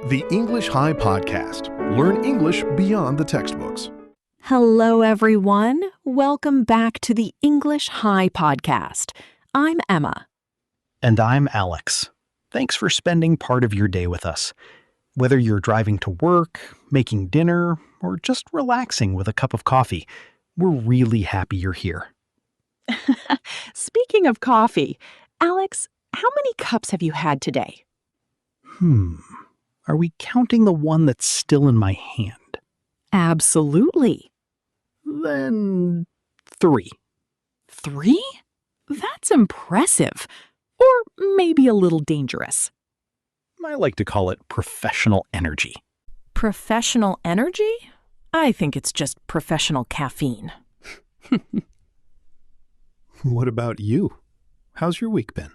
The English High Podcast. Learn English beyond the textbooks. Hello, everyone. Welcome back to the English High Podcast. I'm Emma. And I'm Alex. Thanks for spending part of your day with us. Whether you're driving to work, making dinner, or just relaxing with a cup of coffee, we're really happy you're here. Speaking of coffee, Alex, how many cups have you had today? Are we counting the one that's still in my hand? Absolutely. Then 3. 3? That's impressive. Or maybe a little dangerous. I like to call it professional energy. Professional energy? I think it's just professional caffeine. What about you? How's your week been?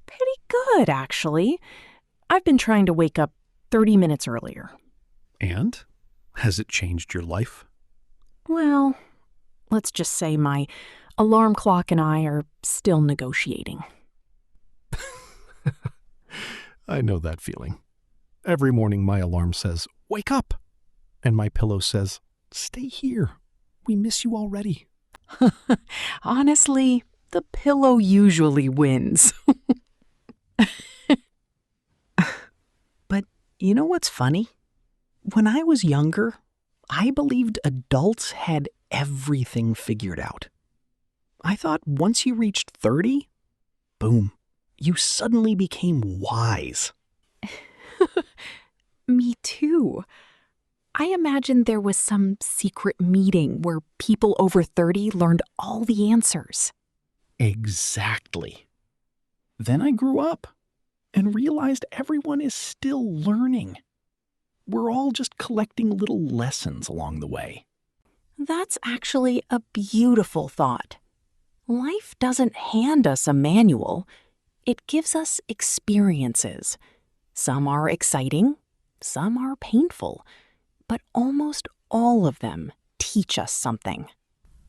Pretty good, actually. I've been trying to wake up 30 minutes earlier. And? Has it changed your life? Well, let's just say my alarm clock and I are still negotiating. I know that feeling. Every morning my alarm says, "Wake up!" And my pillow says, "Stay here. We miss you already." Honestly, the pillow usually wins. But you know what's funny? When I was younger, I believed adults had everything figured out. I thought once you reached 30, boom, you suddenly became wise. Me too. I imagined there was some secret meeting where people over 30 learned all the answers. Exactly. Then I grew up and realized everyone is still learning. We're all just collecting little lessons along the way. That's actually a beautiful thought. Life doesn't hand us a manual. It gives us experiences. Some are exciting, some are painful, but almost all of them teach us something.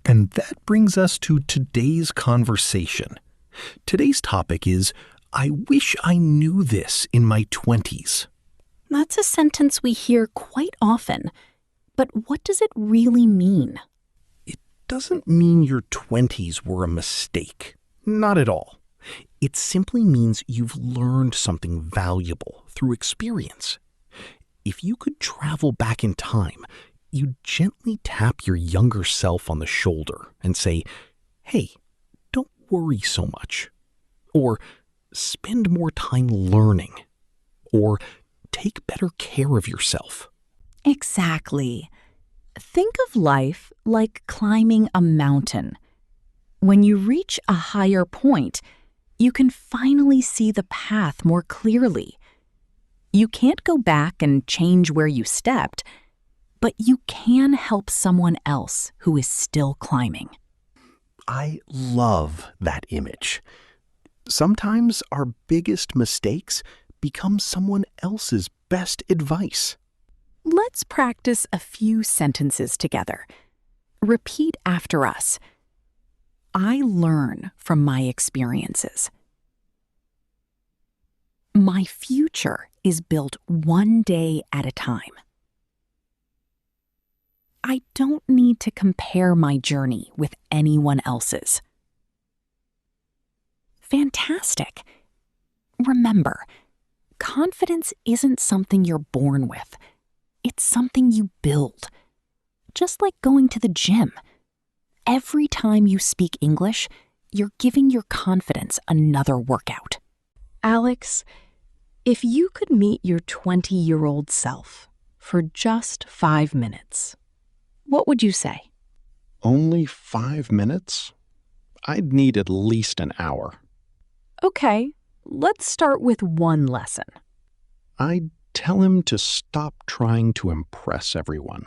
And that brings us to today's conversation. Today's topic is, I wish I knew this in my 20s. That's a sentence we hear quite often. But what does it really mean? It doesn't mean your 20s were a mistake. Not at all. It simply means you've learned something valuable through experience. If you could travel back in time, you'd gently tap your younger self on the shoulder and say, "Hey, don't worry so much." Or, "Spend more time learning." Or, "Take better care of yourself." Exactly. Think of life like climbing a mountain. When you reach a higher point, you can finally see the path more clearly. You can't go back and change where you stepped, but you can help someone else who is still climbing. I love that image. Sometimes our biggest mistakes become someone else's best advice. Let's practice a few sentences together. Repeat after us. I learn from my experiences. My future is built one day at a time. I don't need to compare my journey with anyone else's. Fantastic. Remember, confidence isn't something you're born with. It's something you build. Just like going to the gym. Every time you speak English, you're giving your confidence another workout. Alex, if you could meet your 20-year-old self for just 5 minutes, what would you say? Only 5 minutes? I'd need at least an hour. Okay, let's start with one lesson. I'd tell him to stop trying to impress everyone.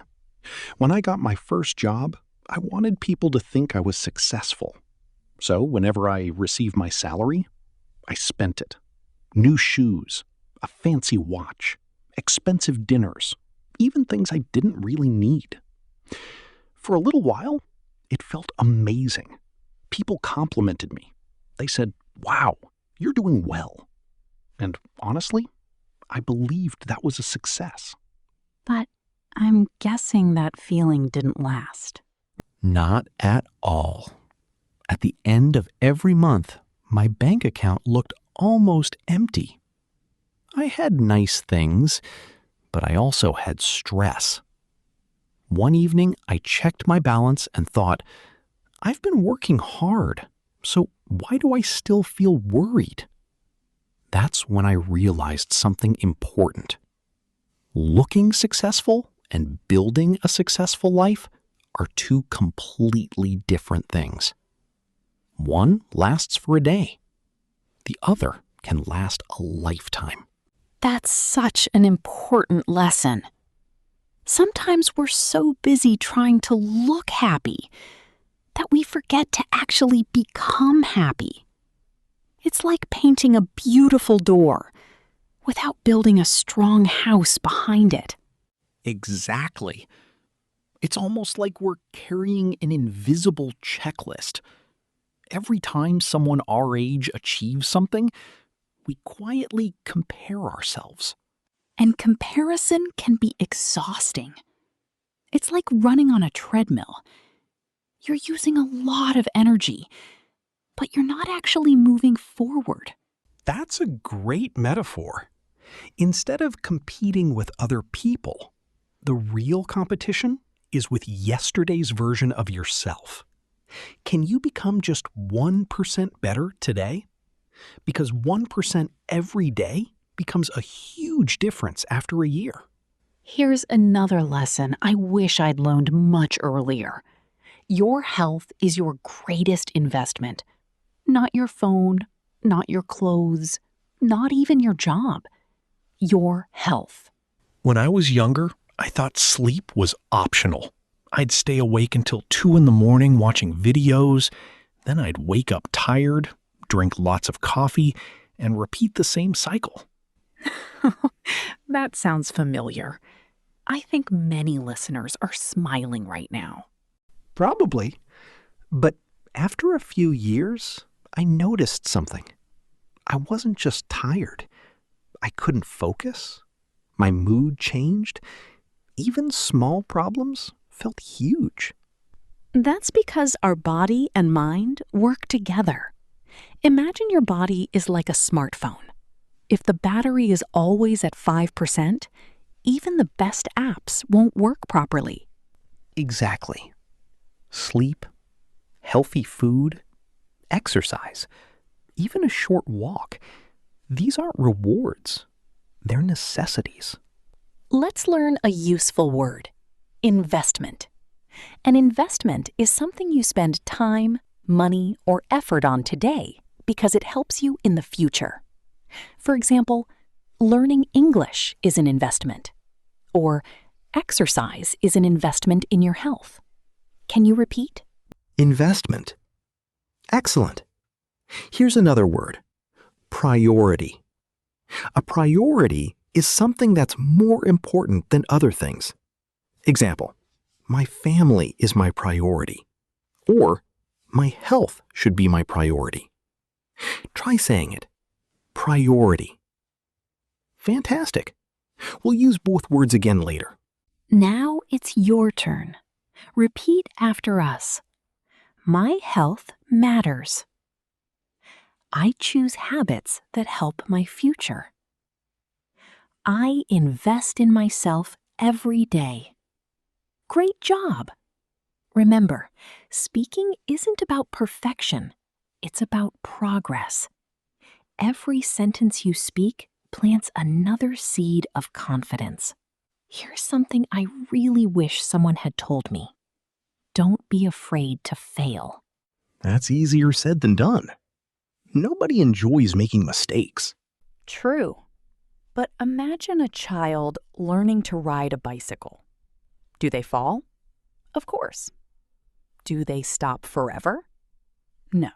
When I got my first job, I wanted people to think I was successful. So whenever I received my salary, I spent it. New shoes, a fancy watch, expensive dinners, even things I didn't really need. For a little while, it felt amazing. People complimented me. They said, "Wow, you're doing well." And honestly, I believed that was a success. But I'm guessing that feeling didn't last. Not at all. At the end of every month, my bank account looked almost empty. I had nice things, but I also had stress. One evening, I checked my balance and thought, I've been working hard, so why do I still feel worried? That's when I realized something important. Looking successful and building a successful life are two completely different things. One lasts for a day. The other can last a lifetime. That's such an important lesson. Sometimes we're so busy trying to look happy that we forget to actually become happy. It's like painting a beautiful door without building a strong house behind it. Exactly. It's almost like we're carrying an invisible checklist. Every time someone our age achieves something, we quietly compare ourselves. And comparison can be exhausting. It's like running on a treadmill. You're using a lot of energy, but you're not actually moving forward. That's a great metaphor. Instead of competing with other people, the real competition is with yesterday's version of yourself. Can you become just 1% better today? Because 1% every day becomes a huge difference after a year. Here's another lesson I wish I'd learned much earlier. Your health is your greatest investment. Not your phone, not your clothes, not even your job. Your health. When I was younger, I thought sleep was optional. I'd stay awake until 2 in the morning watching videos, then I'd wake up tired, drink lots of coffee, and repeat the same cycle. That sounds familiar. I think many listeners are smiling right now. Probably. But after a few years, I noticed something. I wasn't just tired. I couldn't focus. My mood changed. Even small problems felt huge. That's because our body and mind work together. Imagine your body is like a smartphone. If the battery is always at 5%, even the best apps won't work properly. Exactly. Sleep, healthy food, exercise, even a short walk. These aren't rewards. They're necessities. Let's learn a useful word. Investment. An investment is something you spend time, money, or effort on today because it helps you in the future. For example, learning English is an investment, or exercise is an investment in your health. Can you repeat? Investment. Excellent. Here's another word. Priority. A priority is something that's more important than other things. Example, my family is my priority. Or, my health should be my priority. Try saying it. Priority. Fantastic. We'll use both words again later. Now it's your turn. Repeat after us. My health matters. I choose habits that help my future. I invest in myself every day. Great job! Remember, speaking isn't about perfection. It's about progress. Every sentence you speak plants another seed of confidence. Here's something I really wish someone had told me. Don't be afraid to fail. That's easier said than done. Nobody enjoys making mistakes. True. But imagine a child learning to ride a bicycle. Do they fall? Of course. Do they stop forever? No.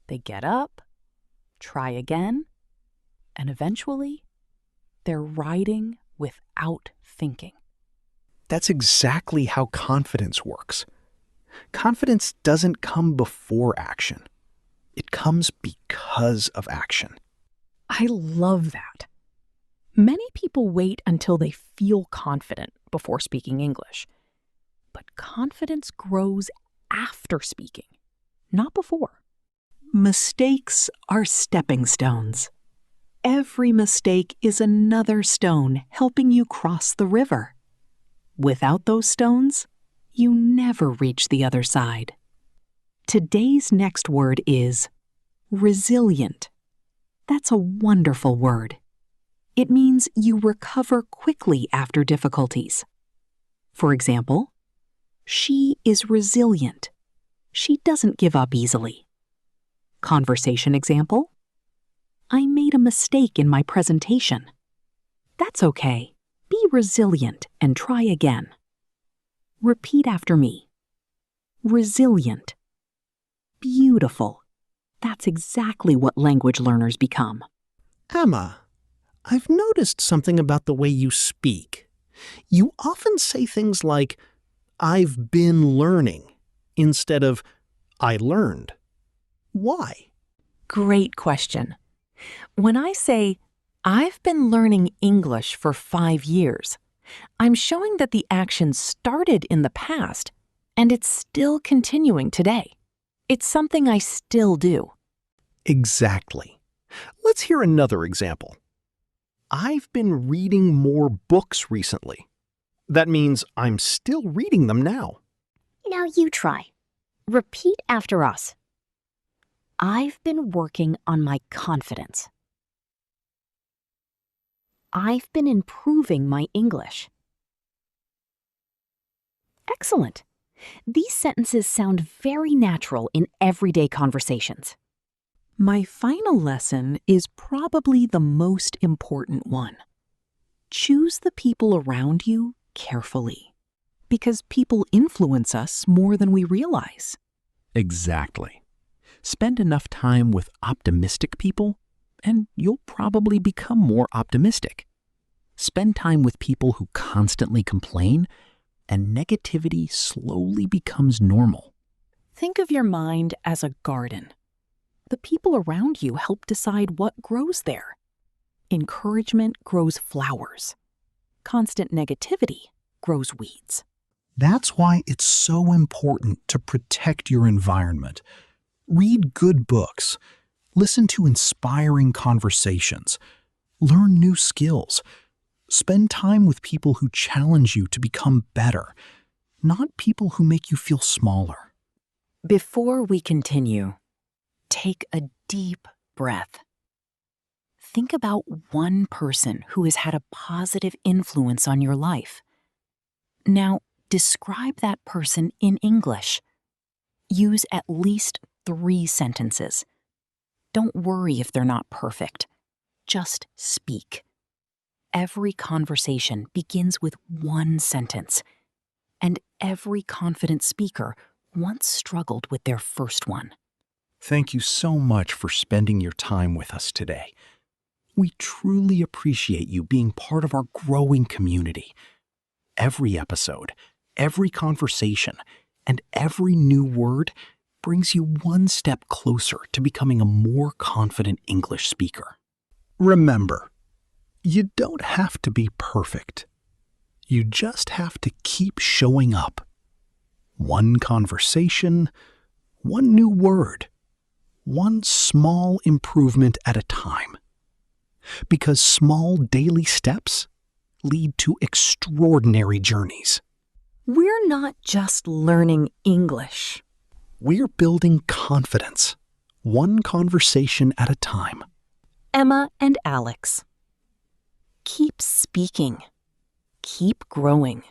They get up, try again, and eventually they're riding without thinking. That's exactly how confidence works. Confidence doesn't come before action. It comes because of action. I love that. Many people wait until they feel confident before speaking English. But confidence grows after speaking, not before. Mistakes are stepping stones. Every mistake is another stone helping you cross the river. Without those stones, you never reach the other side. Today's next word is resilient. That's a wonderful word. It means you recover quickly after difficulties. For example, she is resilient. She doesn't give up easily. Conversation example: I made a mistake in my presentation. That's okay. Be resilient and try again. Repeat after me. Resilient. Beautiful. That's exactly what language learners become. Emma, I've noticed something about the way you speak. You often say things like, "I've been learning," instead of, "I learned." Why? Great question. When I say, I've been learning English for 5 years, I'm showing that the action started in the past and it's still continuing today. It's something I still do. Exactly. Let's hear another example. I've been reading more books recently. That means I'm still reading them now. Now you try. Repeat after us. I've been working on my confidence. I've been improving my English. Excellent. These sentences sound very natural in everyday conversations. My final lesson is probably the most important one. Choose the people around you carefully, because people influence us more than we realize. Exactly. Spend enough time with optimistic people, and you'll probably become more optimistic. Spend time with people who constantly complain, and negativity slowly becomes normal. Think of your mind as a garden. The people around you help decide what grows there. Encouragement grows flowers. Constant negativity grows weeds. That's why it's so important to protect your environment. Read good books, listen to inspiring conversations, learn new skills, spend time with people who challenge you to become better, not people who make you feel smaller. Before we continue, take a deep breath. Think about one person who has had a positive influence on your life. Now, describe that person in English. Use at least 3 sentences. Don't worry if they're not perfect. Just speak. Every conversation begins with one sentence, and every confident speaker once struggled with their first one. Thank you so much for spending your time with us today. We truly appreciate you being part of our growing community. Every episode, every conversation, and every new word brings you one step closer to becoming a more confident English speaker. Remember, you don't have to be perfect. You just have to keep showing up. One conversation, one new word, one small improvement at a time. Because small daily steps lead to extraordinary journeys. We're not just learning English. We're building confidence, one conversation at a time. Emma and Alex. Keep speaking. Keep growing.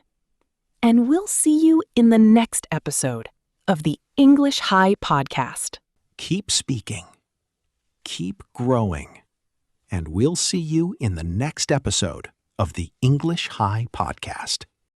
And we'll see you in the next episode of the English High Podcast. Keep speaking. Keep growing. And we'll see you in the next episode of the English High Podcast.